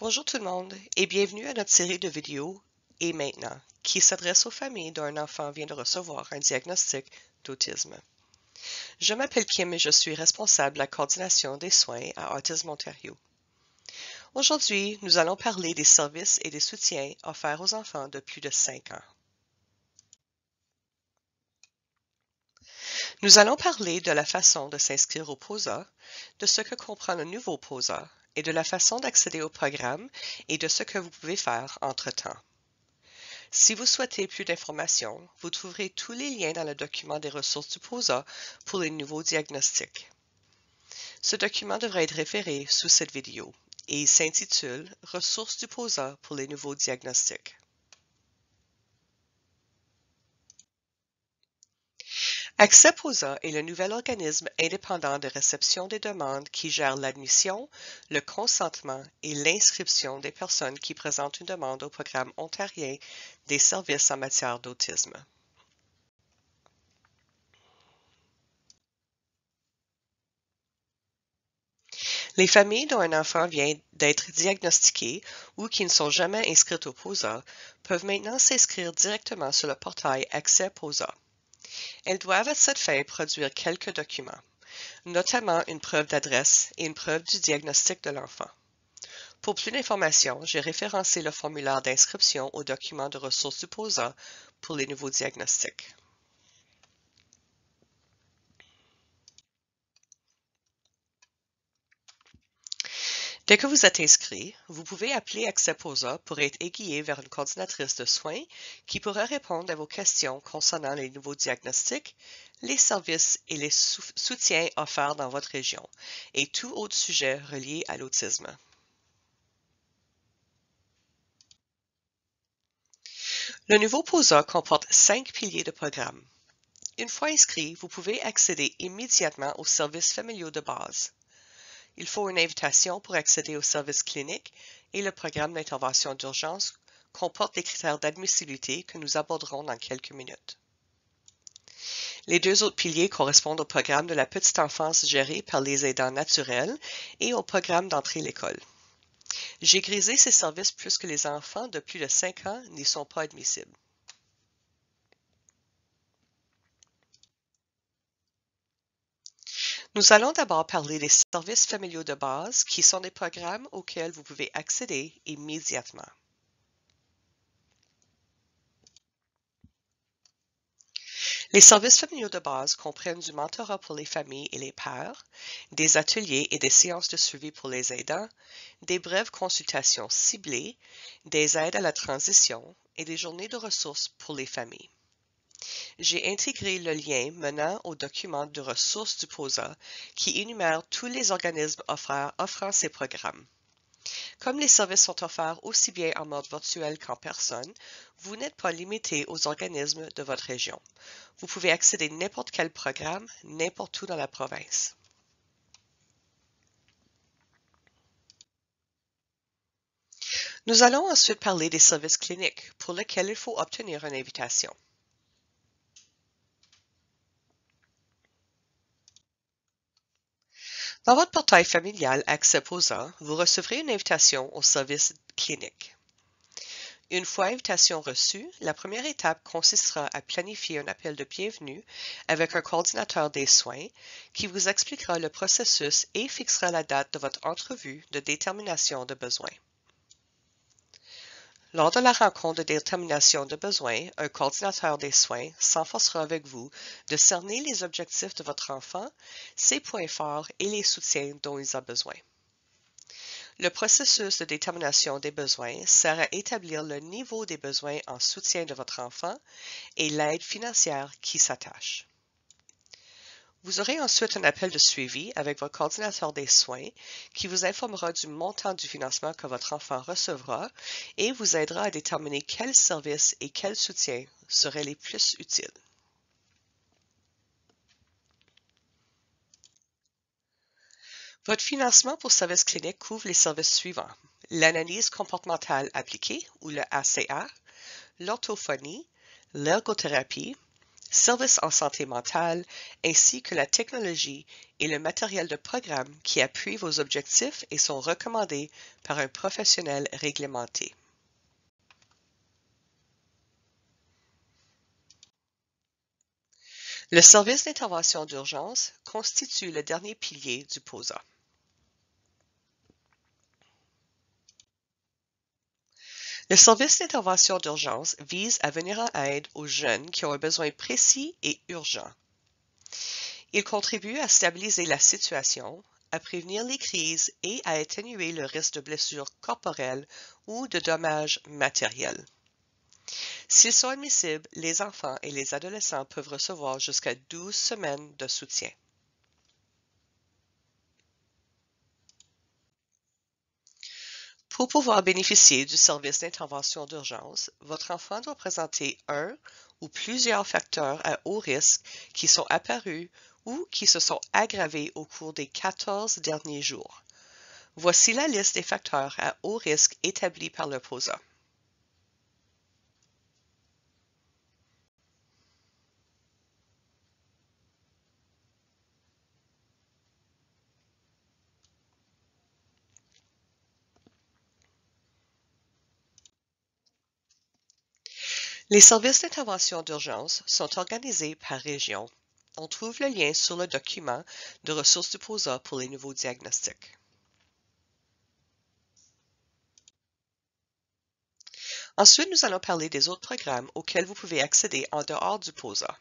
Bonjour tout le monde et bienvenue à notre série de vidéos Et maintenant, qui s'adresse aux familles dont un enfant vient de recevoir un diagnostic d'autisme. Je m'appelle Kim et je suis responsable de la coordination des soins à Autisme Ontario. Aujourd'hui, nous allons parler des services et des soutiens offerts aux enfants de plus de 5 ans. Nous allons parler de la façon de s'inscrire au POSA, de ce que comprend le nouveau POSA et de la façon d'accéder au programme et de ce que vous pouvez faire entre-temps. Si vous souhaitez plus d'informations, vous trouverez tous les liens dans le document des ressources du POSA pour les nouveaux diagnostics. Ce document devrait être référé sous cette vidéo et il s'intitule « Ressources du POSA pour les nouveaux diagnostics ». Accès POSA est le nouvel organisme indépendant de réception des demandes qui gère l'admission, le consentement et l'inscription des personnes qui présentent une demande au programme ontarien des services en matière d'autisme. Les familles dont un enfant vient d'être diagnostiqué ou qui ne sont jamais inscrites au POSA peuvent maintenant s'inscrire directement sur le portail Accès POSA. Elles doivent à cette fin produire quelques documents, notamment une preuve d'adresse et une preuve du diagnostic de l'enfant. Pour plus d'informations, j'ai référencé le formulaire d'inscription au document de ressources du POSA pour les nouveaux diagnostics. Dès que vous êtes inscrit, vous pouvez appeler Accès POSA pour être aiguillé vers une coordinatrice de soins qui pourra répondre à vos questions concernant les nouveaux diagnostics, les services et les soutiens offerts dans votre région et tout autre sujet relié à l'autisme. Le nouveau POSA comporte 5 piliers de programme. Une fois inscrit, vous pouvez accéder immédiatement aux services familiaux de base. Il faut une invitation pour accéder aux services cliniques et le programme d'intervention d'urgence comporte les critères d'admissibilité que nous aborderons dans quelques minutes. Les deux autres piliers correspondent au programme de la petite enfance géré par les aidants naturels et au programme d'entrée à l'école. J'ai grisé ces services puisque les enfants de plus de 5 ans n'y sont pas admissibles. Nous allons d'abord parler des services familiaux de base qui sont des programmes auxquels vous pouvez accéder immédiatement. Les services familiaux de base comprennent du mentorat pour les familles et les pères, des ateliers et des séances de suivi pour les aidants, des brèves consultations ciblées, des aides à la transition et des journées de ressources pour les familles. J'ai intégré le lien menant au document de ressources du POSA qui énumère tous les organismes offrant ces programmes. Comme les services sont offerts aussi bien en mode virtuel qu'en personne, vous n'êtes pas limité aux organismes de votre région. Vous pouvez accéder à n'importe quel programme, n'importe où dans la province. Nous allons ensuite parler des services cliniques pour lesquels il faut obtenir une invitation. Dans votre portail familial Accès POSA, vous recevrez une invitation au service clinique. Une fois invitation reçue, la première étape consistera à planifier un appel de bienvenue avec un coordinateur des soins qui vous expliquera le processus et fixera la date de votre entrevue de détermination de besoin. Lors de la rencontre de détermination de besoin, un coordinateur des soins s'efforcera avec vous de cerner les objectifs de votre enfant, ses points forts et les soutiens dont il a besoin. Le processus de détermination des besoins sert à établir le niveau des besoins en soutien de votre enfant et l'aide financière qui s'attache. Vous aurez ensuite un appel de suivi avec votre coordinateur des soins qui vous informera du montant du financement que votre enfant recevra et vous aidera à déterminer quels services et quels soutiens seraient les plus utiles. Votre financement pour services cliniques couvre les services suivants: l'analyse comportementale appliquée ou le ACA, l'orthophonie, l'ergothérapie, services en santé mentale, ainsi que la technologie et le matériel de programme qui appuient vos objectifs et sont recommandés par un professionnel réglementé. Le service d'intervention d'urgence constitue le dernier pilier du POSA. Le service d'intervention d'urgence vise à venir en aide aux jeunes qui ont un besoin précis et urgent. Il contribue à stabiliser la situation, à prévenir les crises et à atténuer le risque de blessures corporelles ou de dommages matériels. S'ils sont admissibles, les enfants et les adolescents peuvent recevoir jusqu'à 12 semaines de soutien. Pour pouvoir bénéficier du service d'intervention d'urgence, votre enfant doit présenter un ou plusieurs facteurs à haut risque qui sont apparus ou qui se sont aggravés au cours des 14 derniers jours. Voici la liste des facteurs à haut risque établis par le POSA. Les services d'intervention d'urgence sont organisés par région. On trouve le lien sur le document de ressources du POSA pour les nouveaux diagnostics. Ensuite, nous allons parler des autres programmes auxquels vous pouvez accéder en dehors du POSA.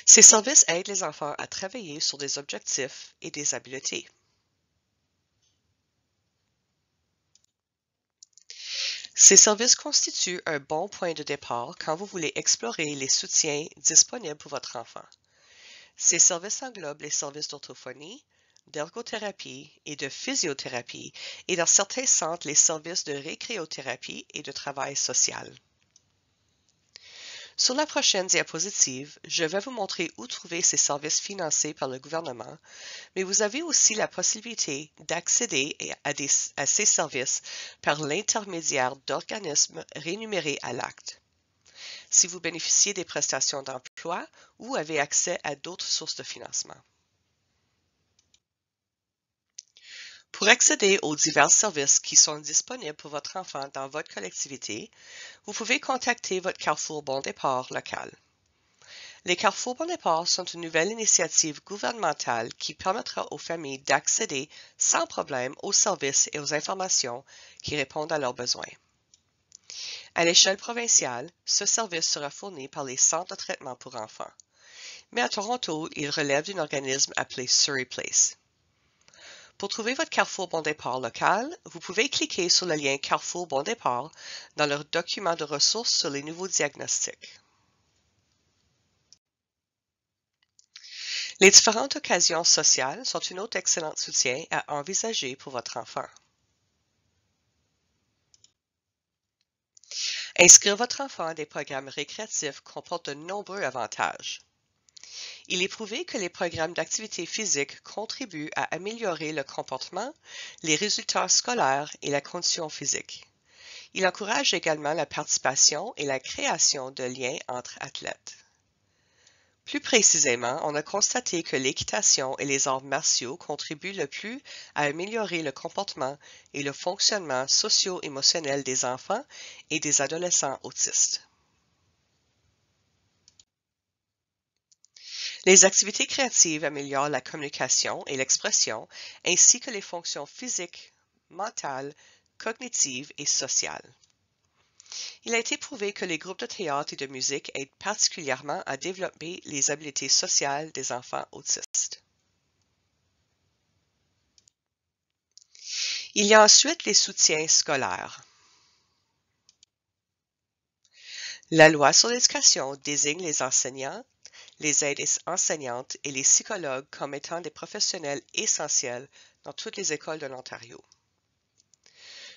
Ces services aident les enfants à travailler sur des objectifs et des habiletés. Ces services constituent un bon point de départ quand vous voulez explorer les soutiens disponibles pour votre enfant. Ces services englobent les services d'orthophonie, d'ergothérapie et de physiothérapie et dans certains centres les services de récréothérapie et de travail social. Sur la prochaine diapositive, je vais vous montrer où trouver ces services financés par le gouvernement, mais vous avez aussi la possibilité d'accéder à ces services par l'intermédiaire d'organismes rémunérés à l'acte. Si vous bénéficiez des prestations d'emploi ou avez accès à d'autres sources de financement. Pour accéder aux divers services qui sont disponibles pour votre enfant dans votre collectivité, vous pouvez contacter votre Carrefour Bon Départ local. Les Carrefours Bon Départ sont une nouvelle initiative gouvernementale qui permettra aux familles d'accéder sans problème aux services et aux informations qui répondent à leurs besoins. À l'échelle provinciale, ce service sera fourni par les centres de traitement pour enfants, mais à Toronto, il relève d'un organisme appelé Surrey Place. Pour trouver votre Carrefour Bon Départ local, vous pouvez cliquer sur le lien Carrefour Bon Départ dans leur document de ressources sur les nouveaux diagnostics. Les différentes occasions sociales sont une autre excellente soutien à envisager pour votre enfant. Inscrire votre enfant à des programmes récréatifs comporte de nombreux avantages. Il est prouvé que les programmes d'activité physique contribuent à améliorer le comportement, les résultats scolaires et la condition physique. Il encourage également la participation et la création de liens entre athlètes. Plus précisément, on a constaté que l'équitation et les arts martiaux contribuent le plus à améliorer le comportement et le fonctionnement socio-émotionnel des enfants et des adolescents autistes. Les activités créatives améliorent la communication et l'expression, ainsi que les fonctions physiques, mentales, cognitives et sociales. Il a été prouvé que les groupes de théâtre et de musique aident particulièrement à développer les habiletés sociales des enfants autistes. Il y a ensuite les soutiens scolaires. La loi sur l'éducation désigne les enseignants, les aides enseignantes et les psychologues comme étant des professionnels essentiels dans toutes les écoles de l'Ontario.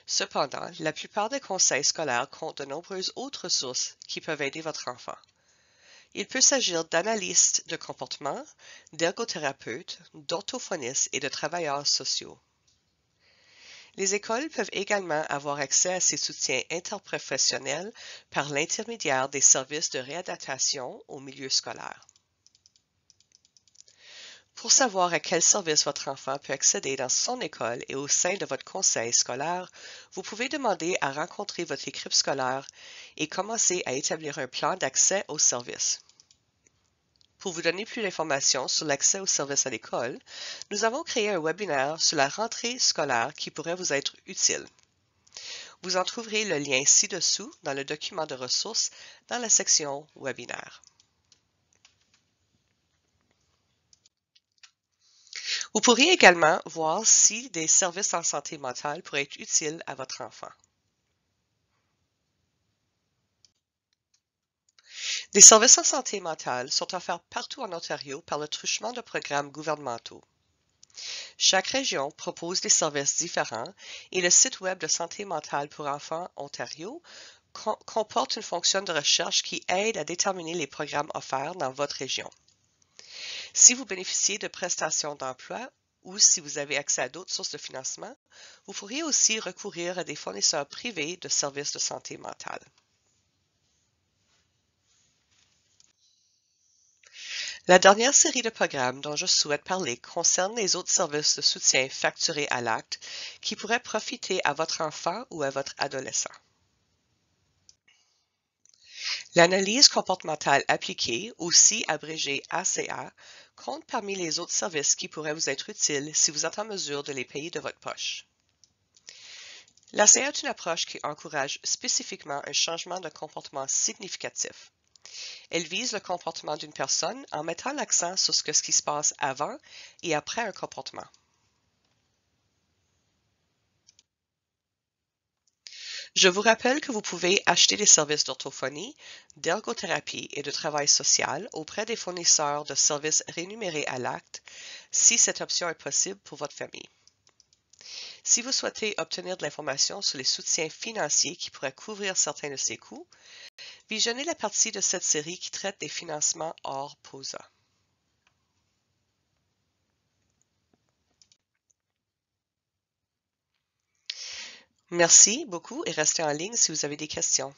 Cependant, la plupart des conseils scolaires comptent de nombreuses autres sources qui peuvent aider votre enfant. Il peut s'agir d'analystes de comportement, d'ergothérapeutes, d'orthophonistes et de travailleurs sociaux. Les écoles peuvent également avoir accès à ces soutiens interprofessionnels par l'intermédiaire des services de réadaptation au milieu scolaire. Pour savoir à quel service votre enfant peut accéder dans son école et au sein de votre conseil scolaire, vous pouvez demander à rencontrer votre équipe scolaire et commencer à établir un plan d'accès au service. Pour vous donner plus d'informations sur l'accès aux services à l'école, nous avons créé un webinaire sur la rentrée scolaire qui pourrait vous être utile. Vous en trouverez le lien ci-dessous dans le document de ressources dans la section Webinaire. Vous pourriez également voir si des services en santé mentale pourraient être utiles à votre enfant. Des services en santé mentale sont offerts partout en Ontario par le truchement de programmes gouvernementaux. Chaque région propose des services différents et le site web de Santé mentale pour enfants Ontario comporte une fonction de recherche qui aide à déterminer les programmes offerts dans votre région. Si vous bénéficiez de prestations d'emploi ou si vous avez accès à d'autres sources de financement, vous pourriez aussi recourir à des fournisseurs privés de services de santé mentale. La dernière série de programmes dont je souhaite parler concerne les autres services de soutien facturés à l'acte qui pourraient profiter à votre enfant ou à votre adolescent. L'analyse comportementale appliquée, aussi abrégée ACA, compte parmi les autres services qui pourraient vous être utiles si vous êtes en mesure de les payer de votre poche. L'ACA est une approche qui encourage spécifiquement un changement de comportement significatif. Elle vise le comportement d'une personne en mettant l'accent sur ce qui se passe avant et après un comportement. Je vous rappelle que vous pouvez acheter des services d'orthophonie, d'ergothérapie et de travail social auprès des fournisseurs de services rémunérés à l'acte si cette option est possible pour votre famille. Si vous souhaitez obtenir de l'information sur les soutiens financiers qui pourraient couvrir certains de ces coûts, visionnez la partie de cette série qui traite des financements hors POSA. Merci beaucoup et restez en ligne si vous avez des questions.